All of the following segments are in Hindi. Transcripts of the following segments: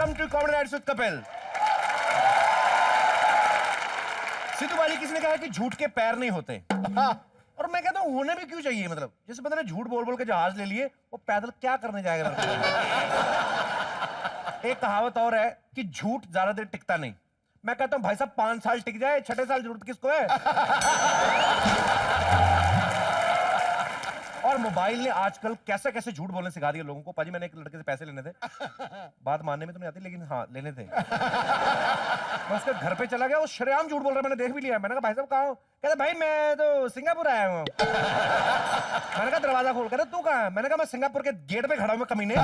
Welcome to comedy nights with Kapil. Sidhu भाई, किसी ने कहा कि झूठ के पैर नहीं होते। और मैं कहता हूँ होने भी क्यों चाहिए। मतलब जैसे बंदे ने झूठ बोल बोल के जहाज ले लिए, वो पैदल क्या करने जाएगा। एक कहावत और है कि झूठ ज्यादा देर टिकता नहीं। मैं कहता हूँ भाई साहब 5 साल टिक जाए, 6ठे साल जरूरत किसको है। और मोबाइल ने आजकल कैसे कैसे झूठ बोलने सिखा दिया लोगों को। पाजी, मैंने एक लड़के से पैसे लेने थे, बात मानने में तो नहीं आती लेकिन हाँ लेने थे। मैं उसके घर पे चला गया, वो शरेआम झूठ बोल रहा है, मैंने देख भी लिया। मैंने कहा भाई साहब कहाँ हो? कहते भाई मैं तो सिंगापुर आया हूँ। मैंने कहा दरवाजा खोल। कहते तू कहाँ है? मैंने कहा मैं सिंगापुर के गेट पे खड़ा हूँ, मैं कमीने।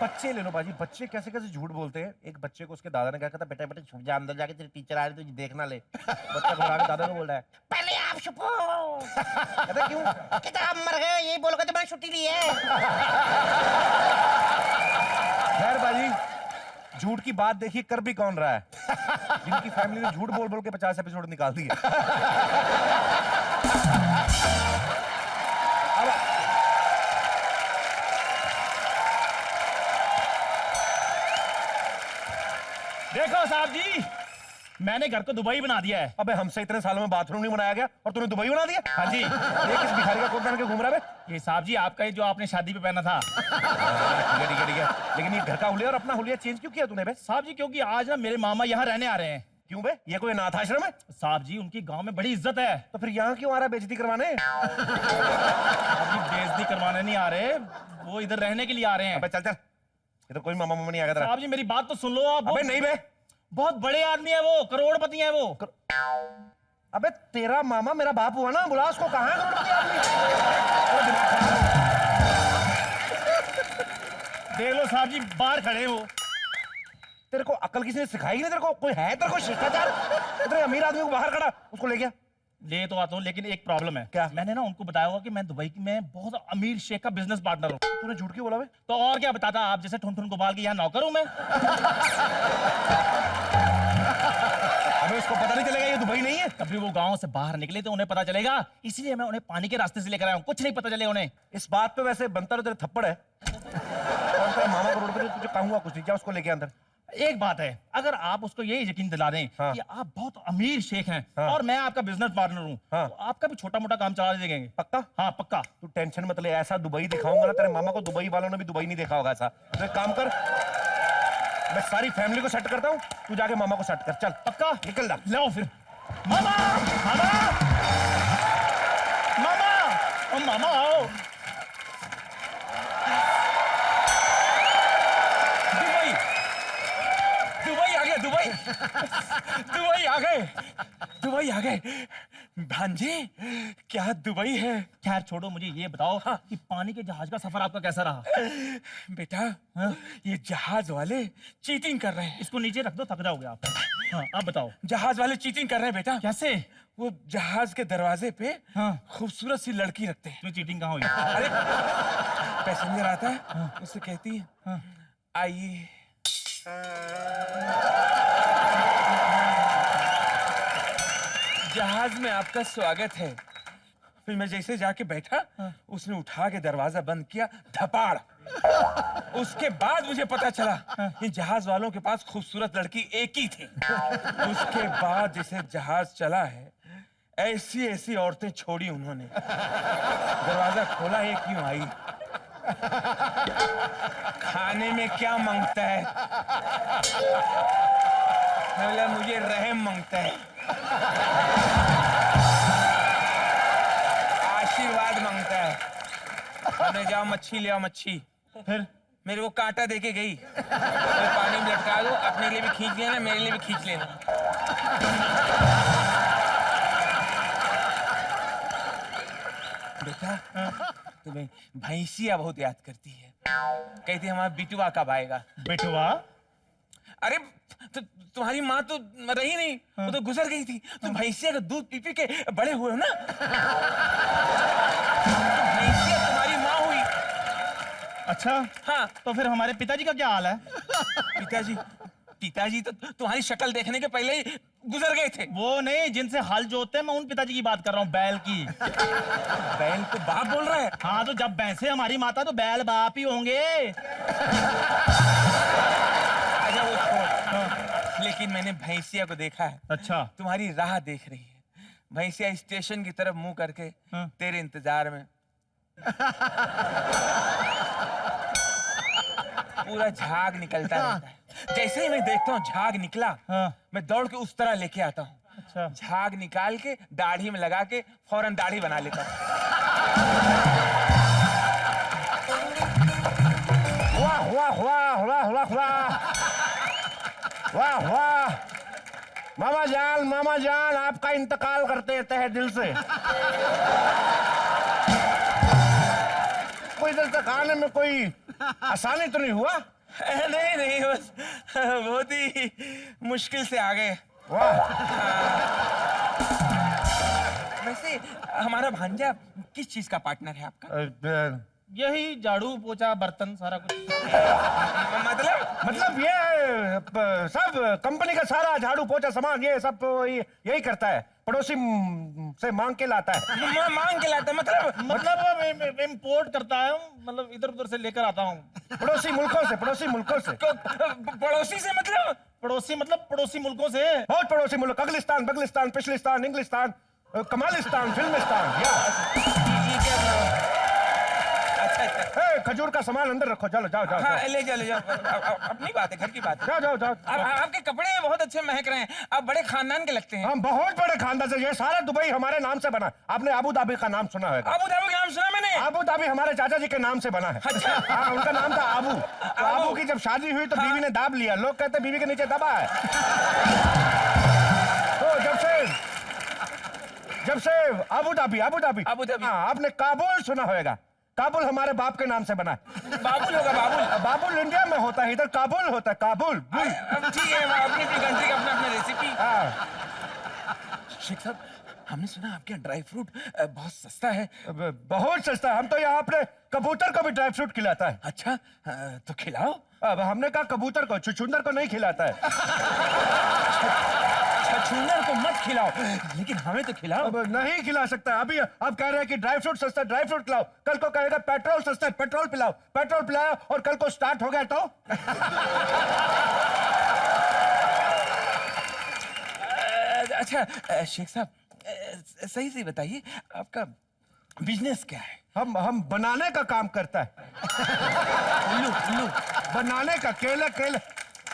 बच्चे ले लो बाजी, बच्चे कैसे कैसे झूठ बोलते हैं। एक बच्चे को उसके दादा ने कहा, बेटा बेटा छुप जा, अंदर जाके तेरी टीचर आ रही तुझे देखना ले। बच्चा घबरा के दादा को बोल रहा है पहले आप छुपो। कहता क्यों? कहता आप मर गए, यही बोलोगे तो मैंने छुट्टी ली है। खैर बाजी, झूठ की बात देखिए कर भी कौन रहा है। जिनकी फैमिली ने झूठ बोल बोल के 50 एपिसोड निकाल दिए। देखो साहब जी, मैंने घर को दुबई बना दिया है। अबे हमसे इतने सालों में बाथरूम नहीं बनाया गया और तूने दुबई बना दिया? हाँ जी। ये किस भिखारी का कोट पहन के घूम रहा है? ये साहब जी आपका ही जो आपने शादी पे पहना था। ठीक है ठीक है ठीक है, लेकिन ये घर का हुलिया और अपना हुलिया चेंज क्यों किया तूने बे? साहब जी क्योंकि आज ना मेरे मामा यहाँ रहने आ रहे हैं। क्यों बे, ये कोई अनाथ आश्रम है? साहब जी उनकी गांव में बड़ी इज्जत है। तो फिर यहाँ क्यों आ रहा है बेइज्जती करवाने? साहब जी बेइज्जती करवाने नहीं आ रहे, वो इधर रहने के लिए आ रहे हैं। अबे चल चल, ये तो कोई मामा मामा नहीं आ गया। साहब जी मेरी बात तो सुन लो आप। अबे नहीं बे, बहुत बड़े आदमी है वो, करोड़पति है वो। अबे तेरा मामा मेरा बाप हुआ ना, बुला उसको। कहाँ है करोड़पति आदमी? देख लो साहब जी बाहर खड़े हैं वो। तेरे को अकल किसी ने सिखाई नहीं? तेरे को कोई है, तेरे को शिष्टाचार? इतने अमीर आदमी को बाहर खड़ा, उसको ले गया। ले तो आता हूँ लेकिन एक प्रॉब्लम है। क्या? मैंने ना उनको बताया होगा कि मैं दुबई में बहुत अमीर शेख का बिजनेस पार्टनर हूँ। तूने झूठ क्यों बोला बे? तो और क्या बताता, आप जैसे ठुन ठुन गोपाल की यहाँ नौकर हूँ मैं। अबे उसको पता नहीं चलेगा ये दुबई नहीं है। कभी वो गांव से बाहर निकले तो उन्हें पता चलेगा, इसलिए मैं उन्हें पानी के रास्ते से लेकर आया हूँ। कुछ नहीं पता चले उन्हें। इस बात पे वैसे बनता तो तेरे थप्पड़ है। और तेरा मामा करोड़पति, तुझे कहूंगा कुछ नहीं, जा उसको लेके अंदर। एक बात है, अगर आप उसको ये यकीन दिला दें हाँ। कि आप बहुत अमीर शेख हैं हाँ। और मैं आपका बिजनेस पार्टनर हूँ, हाँ। तो आपका भी छोटा मोटा काम चला देंगे। पक्का? हाँ पक्का। तू टेंशन मत ले, ऐसा दुबई दिखाऊंगा ना तेरे मामा को, दुबई वालों ने भी दुबई नहीं देखा होगा ऐसा। तो एक काम कर, मैं सारी फैमिली को सेट करता हूँ, तू जाके मामा को सेट कर। चल पक्का निकल जा। लो फिर। मामा मामा मामा, ओ मामा आओ। दुबई दुबई आ गए, दुबई दुबई आ गए, दुबई आ गए। भांजे क्या दुबई है? खैर छोड़ो, मुझे ये बताओ कि पानी के जहाज का सफर आपका कैसा रहा? बेटा ये जहाज वाले चीटिंग कर रहे हैं। इसको नीचे रख दो, थक जाओगे आप। हाँ अब बताओ। जहाज वाले चीटिंग कर रहे हैं बेटा। कैसे? वो जहाज के दरवाजे पे हाँ। खूबसूरत सी लड़की रखते हैं। इसमें चीटिंग कहाँ हुई? अरे पैसेंजर आता है, उससे कहती है हाँ। आइए। जहाज में आपका स्वागत है। फिर मैं जैसे जाके बैठा, उसने उठा के दरवाजा बंद किया, धपाड़। उसके बाद मुझे पता चला कि जहाज वालों के पास खूबसूरत लड़की एक ही थी। उसके बाद जैसे जहाज चला है, ऐसी ऐसी औरतें छोड़ी उन्होंने। दरवाजा खोला, ये क्यों आई? खाने में क्या मांगता है? बोला मुझे रहम मांगता है, आशीर्वाद मांगता है। मैंने जाओ मच्छी ले आओ, मच्छी। फिर मेरे को कांटा देके गई, पानी में लटका दो, अपने लिए भी खींच लेना, मेरे लिए भी खींच लेना। बेटा तुम्हें भैंसिया बहुत याद करती है, कहती हमारा बिटुआ कब आएगा। बेटवा? अरे तुम्हारी माँ तो रही नहीं, वो तो गुजर गई थी। तुम भैंसिया का दूध पी पी के बड़े हुए हो ना, भैंसिया तुम्हारी माँ हुई। अच्छा हाँ। तो फिर हमारे पिताजी का क्या हाल है? पिताजी? पिताजी तो तुम्हारी शक्ल देखने के पहले ही गुजर गए थे। वो नहीं, जिनसे हल जोतते हैं, मैं उन पिताजी की बात कर रहा हूँ, बैल की। बैल को बाप बोल रहा है? हाँ, तो जब भैंसे हमारी माता तो बैल बाप ही होंगे। अच्छा वो छोड़। लेकिन मैंने भैंसिया को देखा है। अच्छा। तुम्हारी राह देख रही है। भैंसिया स्टेशन की तरफ मुंह करके तेरे इंतजार में पूरा झाग निकलता रहता है। जैसे ही मैं देखता हूँ झाग निकला, मैं दौड़ के उस तरह लेके आता हूँ। अच्छा। झाग निकाल के दाढ़ी में लगा के फौरन दाढ़ी बना लेता हूँ। वाह वाह वाह वाह वाह वाह वाह वाह, मामा जान आपका इंतकाल करते हैं तहे दिल से। कोई इधर तक आने में कोई आसानी तो नहीं हुआ? नहीं बस बहुत ही मुश्किल से आ गए। वाह। वैसे हमारा भांजा किस चीज का पार्टनर है आपका? यही झाड़ू पोछा बर्तन सारा कुछ। मतलब ये सब कंपनी का सारा झाड़ू पोछा सामान ये सब तो यही करता है, पड़ोसी से मांग के लाता है। मांग के लाता है मतलब इम्पोर्ट करता है, मतलब इधर उधर से लेकर आता हूँ। पड़ोसी मुल्कों से। पड़ोसी से मतलब? पड़ोसी मुल्कों से। बहुत पड़ोसी मुल्क, अगलिस्तान, बगलिस्तान, पिछलिस्तान, इंग्लिस्तान, कमालिस्तान, फिल्मिस्तान। ये क्या? अच्छा। खजूर का सामान अंदर रखो, चलो जाओ जाओ। हाँ, ले जाओ। अपनी बात है, घर की बात है। जाओ। आपके कपड़े बहुत अच्छे महक रहे हैं। आप बड़े खानदान के लगते हैं। हम बहुत बड़े खानदान से, ये सारा दुबई हमारे नाम से बना। आपने अबू धाबी का नाम सुना है? अबू धाबी का नाम सुना मैंने। अबू धाबी हमारे चाचा जी के नाम से बना है। अच्छा। हाँ, उनका नाम था आबू। तो आबू की जब शादी हुई तो बीवी ने दाब लिया। लोग कहते बीवी के नीचे दबा है। तो जब से अबू धाबी। हाँ, आपने काबुल सुना होगा। काबुल हमारे बाप के नाम से बना है। बाबुल होगा, बाबुल। बाबुल इंडिया में होता है, इधर काबुल होता है, काबुल। ठीक है, अपनी कंट्री का अपना रेसिपी। शेख साहब, हमने सुना आपके यहाँ ड्राई फ्रूट बहुत सस्ता है। बहुत सस्ता है। हम तो यहाँ अपने कबूतर को भी ड्राई फ्रूट खिलाता है। अच्छा, तो खिलाओ। अब हमने कहा कबूतर को, छुछुंदर को नहीं खिलाता है। छछूंदर को मत खिलाओ, लेकिन हमें तो खिलाओ। अब नहीं खिला सकता। अभी अब कह रहे हैं कि ड्राई फ्रूट सस्ता है, ड्राई फ्रूट खिलाओ। कल को कहेगा पेट्रोल सस्ता है, पेट्रोल पिलाओ, पेट्रोल पिलाओ, और कल को स्टार्ट हो गया तो अच्छा शेख साहब, सही से बताइए आपका बिजनेस क्या है? हम बनाने का काम करता है। उल्लू बनाने का।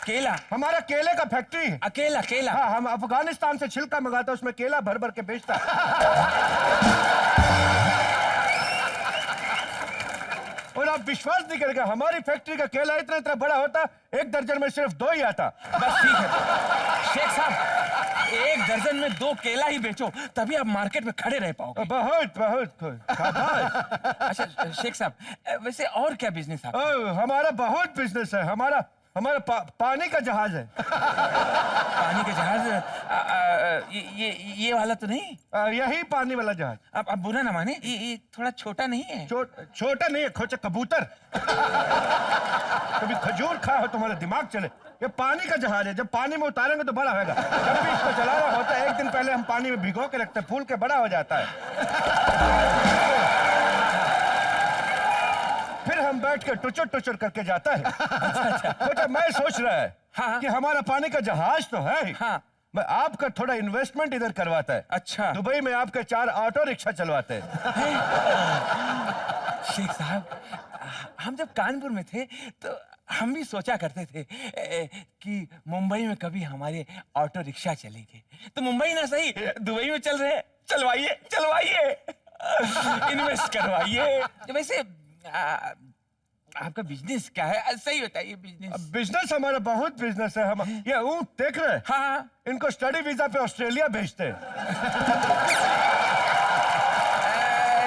केला हमारा केले का फैक्ट्री है। केला। हाँ, हम अफगानिस्तान से छिलका मंगाते हैं, उसमें केला भर भर के बेचता है। और आप विश्वास नहीं करेंगे, हमारी फैक्ट्री का केला इतना बड़ा होता, 1 दर्जन में सिर्फ 2 ही आता। बस ठीक है शेख साहब, 1 दर्जन में 2 केला ही बेचो, तभी आप मार्केट में खड़े रह पाओगे। बहुत अच्छा शेख साहब, वैसे और क्या बिजनेस है? हमारा बहुत बिजनेस है। हमारा पानी का जहाज है। पानी का जहाज? ये वाला तो नहीं? यही पानी वाला जहाज। आप बुरा ना माने, ये थोड़ा छोटा नहीं है? छोटा नहीं है, खोचा कबूतर। कभी खजूर खा हो तुम्हारा दिमाग चले। ये पानी का जहाज है, जब पानी में उतारेंगे तो बड़ा होगा। जब भी इसको चलाना होता है, 1 दिन पहले हम पानी में भिगो के रखते हैं, फूल के बड़ा हो जाता है। फिर हम बैठ के टुचर करके जाता है। अच्छा। मैं सोच रहा है कि हमारा पानी का जहाज तो है। हाँ। मैं आपका थोड़ा इन्वेस्टमेंट इधर करवाता है। अच्छा। दुबई में आपके 4 ऑटो रिक्शा चलवाते हैं। शेख साहब, हम जब कानपुर में थे तो हम भी सोचा करते थे कि मुंबई में कभी हमारे ऑटो रिक्शा चलेंगे। तो मुंबई ना सही, दुबई में चल रहे हैं। चलवाइए इन्वेस्ट करवाइए। वैसे आपका बिजनेस क्या है? सही बताइए। बिजनेस हमारा बहुत बिजनेस है। हम ये ऊंट देख रहे हैं? हाँ। इनको स्टडी वीजा पे ऑस्ट्रेलिया भेजते हैं।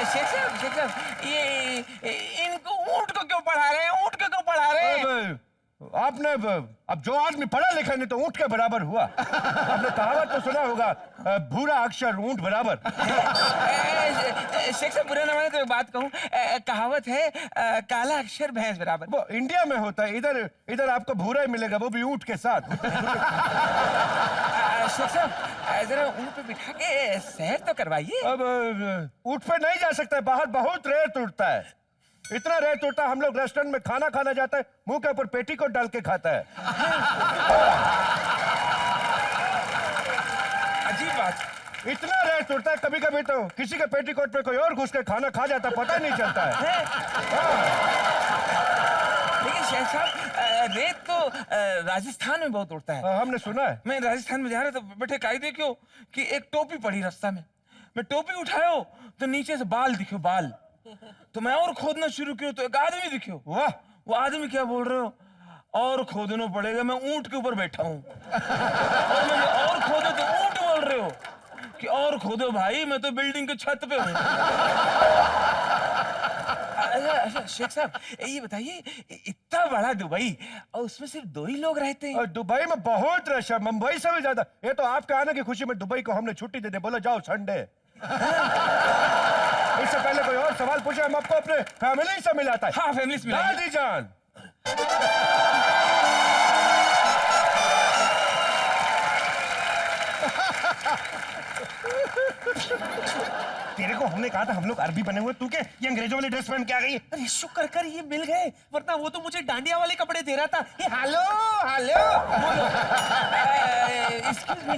शेख साहब, ये इनको ऊंट को क्यों पढ़ा रहे हैं? आपने अब जो आदमी पढ़ा लिखा नहीं तो ऊंट के बराबर हुआ। आपने कहावत तो सुना होगा, भूरा अक्षर ऊंट बराबर। शेख साहब, बुरा ना माने तो एक बात कहूं, कहावत है काला अक्षर भैंस बराबर। वो इंडिया में होता है, इधर आपको भूरा ही मिलेगा, वो भी ऊंट के साथ। शेख साहब जरा ऊँट पे बिठा के सैर तो करवाइए। अब ऊँट पे नहीं जा सकता, बाहर बहुत रेत उड़ता है, इतना रेत उड़ता है। हम लोग रेस्टोरेंट में खाना खाना जाता है, मुंह के ऊपर पेटीकोट डाल के खाता है। अजीब बात। इतना रेत उड़ता है, कभी कभी तो किसी के पेटीकोट पे कोई और घुस के खाना खा जाता है, पता ही नहीं चलता है। लेकिन शेख साहब रेत तो राजस्थान में बहुत उड़ता है। हमने सुना है। मैं राजस्थान में जा रहा था, बेटे कायदे क्यों कि एक टोपी पड़ी रास्ता में, मैं टोपी उठायो तो नीचे से बाल दिखे, बाल। तो मैं और खोदना शुरू किया तो एक आदमी दिखे। वाह, वो आदमी क्या बोल रहे हो, और खोदना पड़ेगा, मैं ऊंट के ऊपर बैठा हूँ। और मुझे और खोदो तो ऊंट बोल रहे हो कि और खोदो भाई, मैं तो बिल्डिंग के छत पे हूँ। अच्छा शेख साहब ये बताइए, इतना बड़ा दुबई और उसमें सिर्फ 2 ही लोग रहते हैं? दुबई में बहुत रश है, मुंबई से भी ज्यादा। ये तो आपके आने की खुशी में दुबई को हमने छुट्टी दे दी, बोला जाओ संडे। इससे पहले कोई और सवाल पूछे, हम आपको अपने फैमिली से मिलाता है। हाँ फैमिली से मिलाइए। दादी जान, तेरे को हमने कहा था हम लोग अरबी बने हुए, तू क्या ये अंग्रेजों वाली ड्रेस पहन के आ गई? अरे शुक्र कर ये मिल गए, वरना वो तो मुझे डांडिया वाले कपड़े दे रहा था। ये hello hello. Excuse me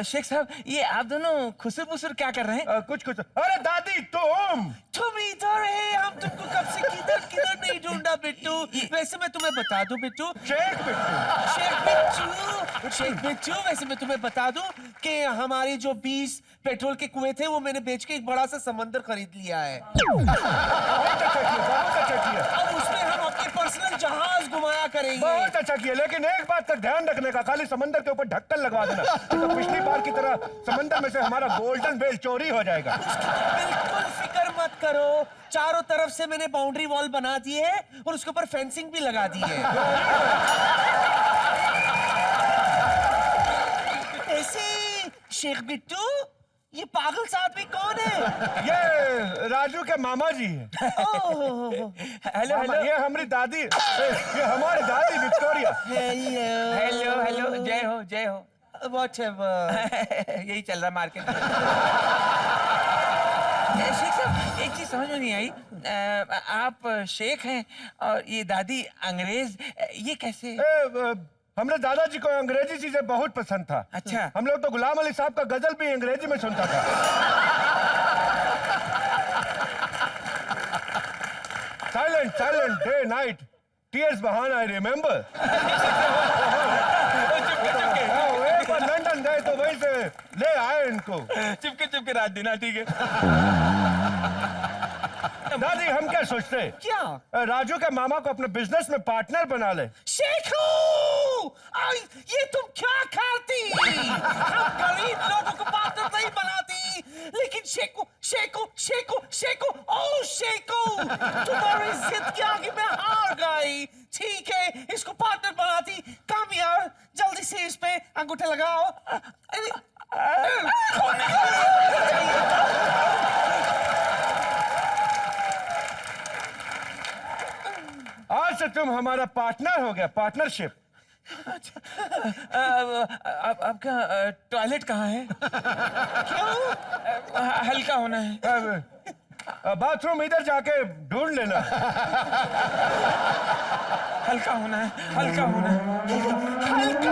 Sheikh साहब, ये आप दोनों खुसर पुसर क्या कर रहे हैं? कुछ कुछ। अरे दादी तुम इधर है, हम तुमको कब से किधर किधर नहीं ढूंढा बिट्टू। वैसे मैं तुम्हें बता दूं बिट्टू, शेख बिट्टू वैसे मैं तुम्हें बता दूं कि हमारे जो 20 पेट्रोल के कुएं थे वो मैंने बेच के एक बड़ा सा समंदर खरीद लिया है। बहुत अच्छा किया, बहुत अच्छा किया। अब उसमें हम अपने पर्सनल जहाज घुमाया करेंगे। बहुत अच्छा किया, लेकिन एक बात का ध्यान रखने का, खाली समंदर के ऊपर ढक्कन लगवा देना, तो पिछली बार की तरह समंदर में से हमारा गोल्डन बेल चोरी हो जाएगा। बिल्कुल फिक्र मत करो, चारों तरफ से मैंने बाउंड्री वॉल बना दी है और उसके ऊपर फेंसिंग भी लगा दी है। ऐसे शेख बिट्टू, ये पागल सा आदमी कौन है? ये राजू के मामा जी हैं। हेलो हेलो, ये हमारी दादी, ये हमारी दादी विक्टोरिया। हेलो हेलो, जय हो जय हो। यही चल रहा मार्केट में। शेख साहब एक चीज समझ में नहीं आई, आप शेख हैं और ये दादी अंग्रेज, ये कैसे? हमने दादाजी को अंग्रेजी चीजें बहुत पसंद था। अच्छा। हम लोग तो गुलाम अली साहब का गजल भी अंग्रेजी में सुनता था। Silent silent day night, tears बहाना आई रिमेम्बर। एक बार लंदन गए तो वहीं से ले आए इनको। चुपके रात दिन, ठीक है। दादी हम क्या सोचते, क्या? राजू के मामा को अपने बिजनेस में पार्टनर बना ले। शेखू, ये तुम क्या करती? हम गरीब लोगों को पार्टनर नहीं बनाती, लेकिन शेखू शेखू शेखू शेखू, ओ शेखू, तुम्हारी जिद के आगे मैं हार गई। ठीक है, इसको पार्टनर बनाती। कम यार, जल्दी से इस पे अंगूठा लगाओ। आज से तुम हमारा पार्टनर हो गया, पार्टनरशिप। आपका टॉयलेट कहाँ है? क्यों? हल्का होना है। बाथरूम इधर जाके ढूंढ लेना। हल्का होना है, हल्का होना है, हल्का